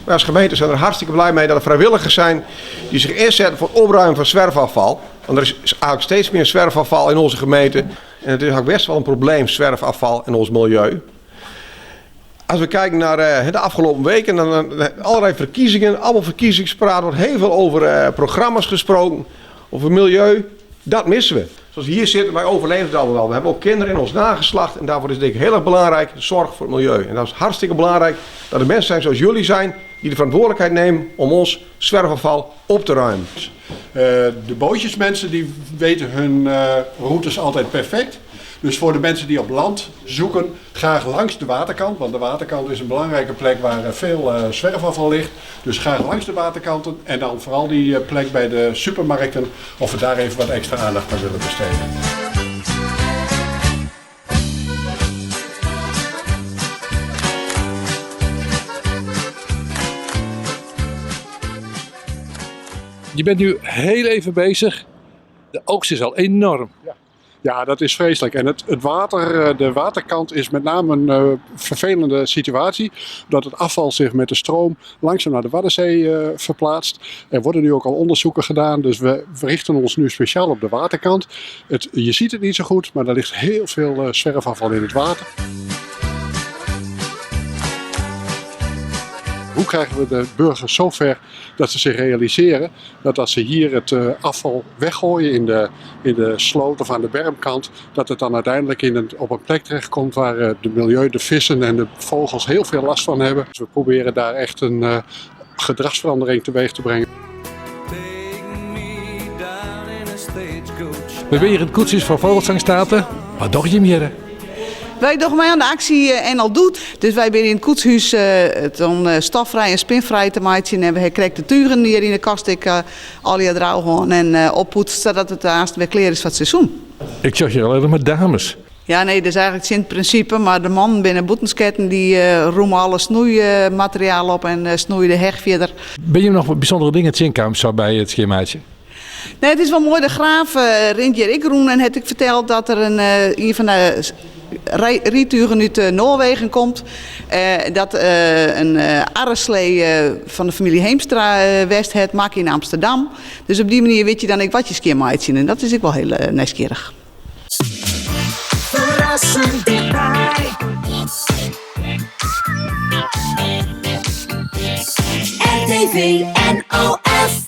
Wij als gemeente zijn er hartstikke blij mee dat er vrijwilligers zijn die zich inzetten voor het opruimen van zwerfafval. Want er is eigenlijk steeds meer zwerfafval in onze gemeente. En het is ook best wel een probleem, zwerfafval in ons milieu. Als we kijken naar de afgelopen weken, dan allerlei verkiezingen, allemaal verkiezingspraat, wordt heel veel over programma's gesproken, over milieu. Dat missen we. Zoals hier zitten, wij overleven het allemaal wel. We hebben ook kinderen in ons nageslacht en daarvoor is het denk ik heel erg belangrijk, zorg voor het milieu. En dat is hartstikke belangrijk dat er mensen zijn zoals jullie zijn, die de verantwoordelijkheid nemen om ons zwerfafval op te ruimen. De bootjesmensen die weten hun routes altijd perfect. Dus voor de mensen die op land zoeken, graag langs de waterkant. Want de waterkant is een belangrijke plek waar veel zwerfafval ligt. Dus graag langs de waterkanten. En dan vooral die plek bij de supermarkten. Of we daar even wat extra aandacht aan willen besteden. Je bent nu heel even bezig. De oogst is al enorm. Ja, dat is vreselijk. En het water, de waterkant is met name een vervelende situatie. Dat het afval zich met de stroom langzaam naar de Waddenzee verplaatst. Er worden nu ook al onderzoeken gedaan. Dus we richten ons nu speciaal op de waterkant. Je ziet het niet zo goed, maar er ligt heel veel zwerfafval in het water. Hoe krijgen we de burgers zover dat ze zich realiseren dat als ze hier het afval weggooien in de sloot of aan de bermkant, dat het dan uiteindelijk op een plek terechtkomt waar de milieu, de vissen en de vogels heel veel last van hebben. Dus we proberen daar echt een gedragsverandering teweeg te brengen. We hebben hier het koetsjes van Vogelzangstaten. Wat dacht je meer? Wij doen mee aan de actie en al doet. Dus wij zijn in het koetshuis om stofvrij en spinvrij te maken. En we hebben de turen hier in de kast al je dragen en oppoetst zodat het haast weer klaar is voor het seizoen. Ik zag hier alleen maar dames. Ja, nee, dat is eigenlijk het principe. Maar de man binnen boetensketten die roemen alle snoeimateriaal op en snoeien de heg verder. Ben je nog bijzondere dingen te zien zo bij het schemaatje? Nee, het is wel mooi. De graaf Rintje Ikroen en heb ik verteld dat er een van de rituren uit Noorwegen komt. Dat een arreslee van de familie Heemstra West het maakt in Amsterdam. Dus op die manier weet je dan ook wat je keer maakt zien. En dat is ook wel heel nieuwsgierig. Verrassend dichtbij. RTV NOS.